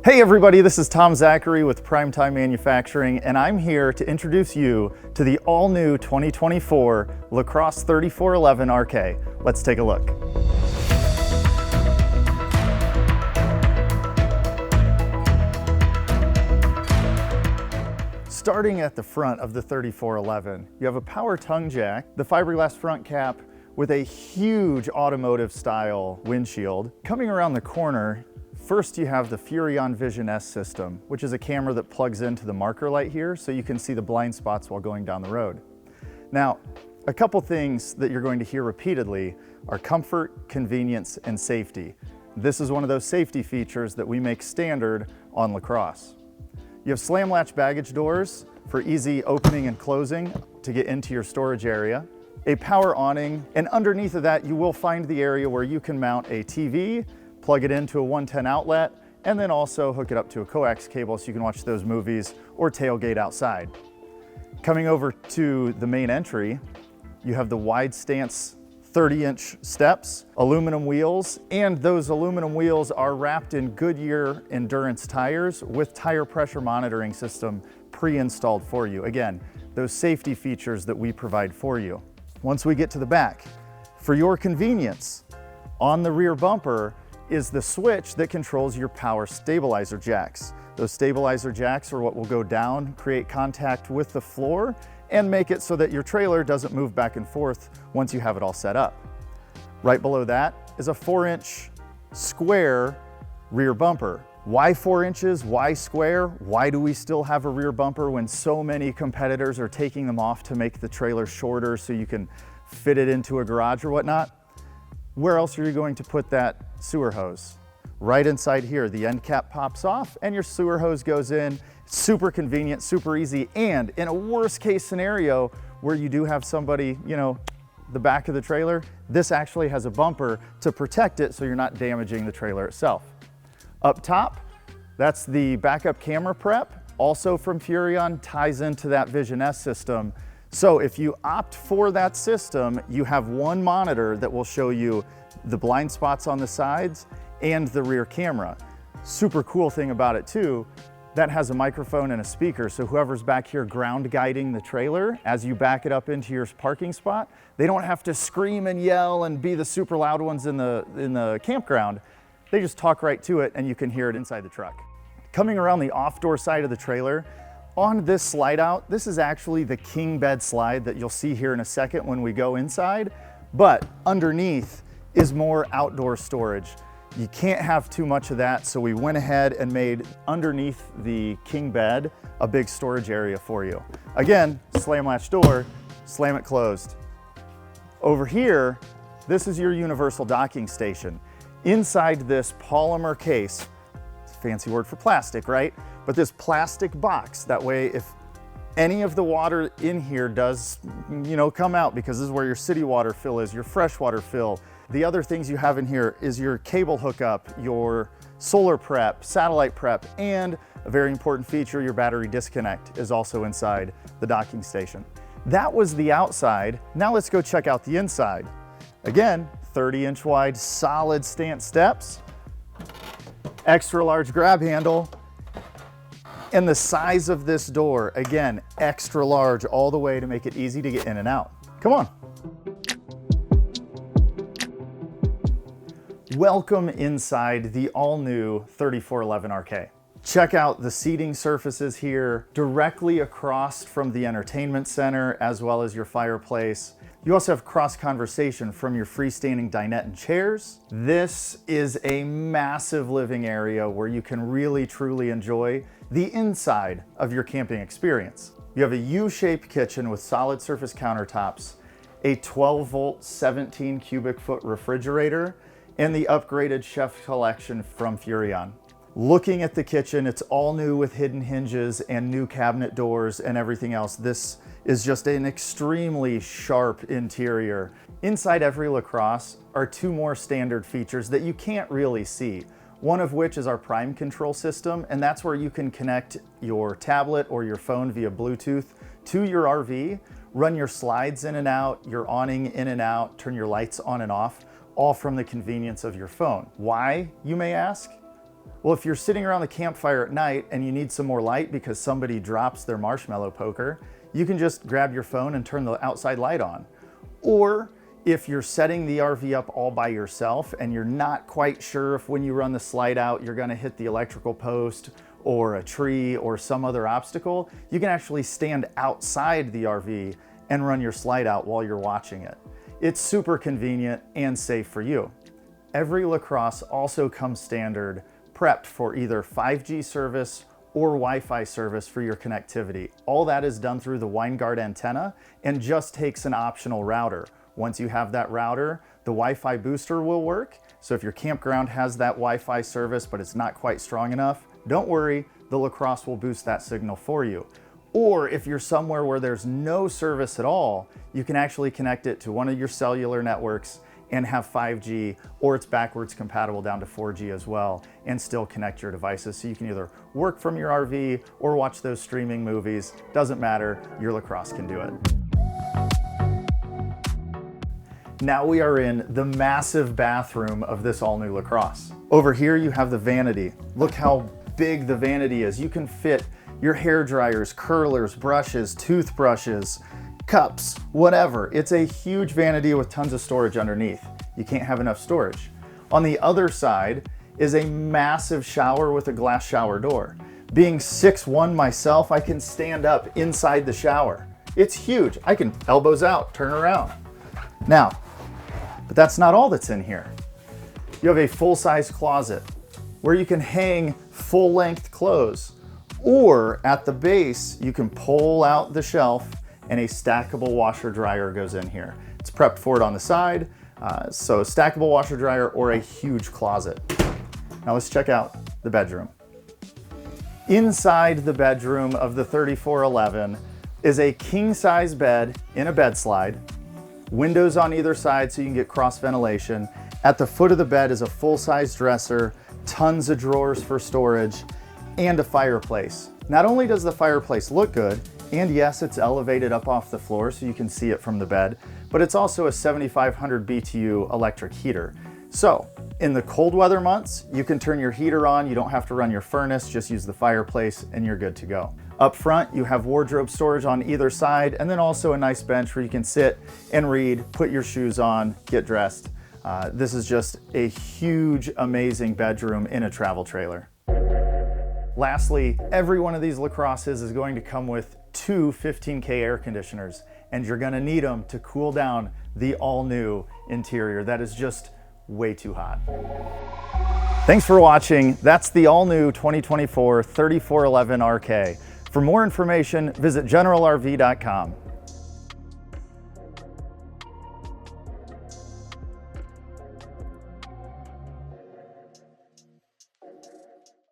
Hey everybody, this is Zachary with Prime Time Manufacturing, and I'm here to introduce you to the all-new 2024 LaCrosse 3411RK. Let's take a look. Starting at the front of the 3411, you have a power tongue jack, the fiberglass front cap with a huge automotive style windshield. Coming around the corner, first you have the Furrion Vision S system, which is a camera that plugs into the marker light here so you can see the blind spots while going down the road. Now, a couple things that you're going to hear repeatedly are comfort, convenience, and safety. This is one of those safety features that we make standard on LaCrosse. You have slam latch baggage doors for easy opening and closing to get into your storage area, a power awning, and underneath of that you will find the area where you can mount a TV, plug it into a 110 outlet, and then also hook it up to a coax cable so you can watch those movies or tailgate outside. Coming over to the main entry, you have the wide stance 30-inch steps, aluminum wheels, and those aluminum wheels are wrapped in Goodyear endurance tires with tire pressure monitoring system pre-installed for you. Again, those safety features that we provide for you. Once we get to the back, for your convenience, on the rear bumper is the switch that controls your power stabilizer jacks. Those stabilizer jacks are what will go down, create contact with the floor, and make it so that your trailer doesn't move back and forth once you have it all set up. Right below that is a 4-inch square rear bumper. Why 4 inches? Why square? Why do we still have a rear bumper when so many competitors are taking them off to make the trailer shorter so you can fit it into a garage or whatnot? Where else are you going to put that sewer hose? Right inside here, the end cap pops off and your sewer hose goes in. Super convenient, super easy, and in a worst case scenario where you do have somebody, the back of the trailer, this actually has a bumper to protect it so you're not damaging the trailer itself. Up top, that's the backup camera prep, also from Furrion, ties into that Vision S system. So if you opt for that system, you have one monitor that will show you the blind spots on the sides and the rear camera. Super cool thing about it too, that has a microphone and a speaker, so whoever's back here ground guiding the trailer, as you back it up into your parking spot, they don't have to scream and yell and be the super loud ones in the campground. They just talk right to it and you can hear it inside the truck. Coming around the off-door side of the trailer, on this slide out, this is actually the king bed slide that you'll see here in a second when we go inside, but underneath is more outdoor storage. You can't have too much of that, so we went ahead and made underneath the king bed a big storage area for you. Again, slam latch door, slam it closed. Over here, this is your universal docking station. Inside this polymer case, fancy word for plastic, right? But this plastic box, that way if any of the water in here does, come out, because this is where your city water fill is, your freshwater fill. The other things you have in here is your cable hookup, your solar prep, satellite prep, and a very important feature, your battery disconnect is also inside the docking station. That was the outside. Now let's go check out the inside. Again, 30-inch wide solid stance steps, extra large grab handle, and the size of this door, again, extra large all the way to make it easy to get in and out. Come on. Welcome inside the all-new 3411RK. Check out the seating surfaces here directly across from the entertainment center as well as your fireplace. You also have cross conversation from your freestanding dinette and chairs. This is a massive living area where you can really truly enjoy the inside of your camping experience. You have a U-shaped kitchen with solid surface countertops, a 12-volt, 17 cubic foot refrigerator, and the upgraded chef collection from Furrion. Looking at the kitchen, it's all new with hidden hinges and new cabinet doors and everything else. This is just an extremely sharp interior. Inside every LaCrosse are two more standard features that you can't really see. One of which is our Prime control system, and that's where you can connect your tablet or your phone via Bluetooth to your RV, run your slides in and out, your awning in and out, turn your lights on and off, all from the convenience of your phone. Why, you may ask? Well, if you're sitting around the campfire at night and you need some more light because somebody drops their marshmallow poker, you can just grab your phone and turn the outside light on. Or if you're setting the RV up all by yourself and you're not quite sure if when you run the slide out, you're gonna hit the electrical post or a tree or some other obstacle, you can actually stand outside the RV and run your slide out while you're watching it. It's super convenient and safe for you. Every LaCrosse also comes standard prepped for either 5G service or Wi-Fi service for your connectivity. All that is done through the WineGuard antenna and just takes an optional router. Once you have that router, the Wi-Fi booster will work. So if your campground has that Wi-Fi service, but it's not quite strong enough, don't worry, the LaCrosse will boost that signal for you. Or if you're somewhere where there's no service at all, you can actually connect it to one of your cellular networks and have 5G, or it's backwards compatible down to 4G as well, and still connect your devices. So you can either work from your RV or watch those streaming movies. Doesn't matter, your LaCrosse can do it. Now we are in the massive bathroom of this all-new LaCrosse. Over here you have the vanity. Look how big the vanity is. You can fit your hair dryers, curlers, brushes, toothbrushes, cups, whatever. It's a huge vanity with tons of storage underneath. You can't have enough storage. On the other side is a massive shower with a glass shower door. Being 6'1" myself, I can stand up inside the shower. It's huge. I can elbows out, turn around. Now, but that's not all that's in here. You have a full-size closet where you can hang full-length clothes, or at the base, you can pull out the shelf and a stackable washer dryer goes in here. It's prepped for it on the side, so a stackable washer dryer or a huge closet. Now let's check out the bedroom. Inside the bedroom of the 3411 is a king-size bed in a bed slide, windows on either side so you can get cross ventilation. At the foot of the bed is a full-size dresser, tons of drawers for storage, and a fireplace. Not only does the fireplace look good, and yes, it's elevated up off the floor so you can see it from the bed, but it's also a 7,500 BTU electric heater. So in the cold weather months, you can turn your heater on, you don't have to run your furnace, just use the fireplace and you're good to go. Up front, you have wardrobe storage on either side, and then also a nice bench where you can sit and read, put your shoes on, get dressed. This is just a huge, amazing bedroom in a travel trailer. Lastly, every one of these LaCrosses is going to come with two 15K air conditioners, and you're gonna need them to cool down the all-new interior that is just way too hot. Thanks for watching. That's the all-new 2024 3411RK. For more information, visit generalrv.com.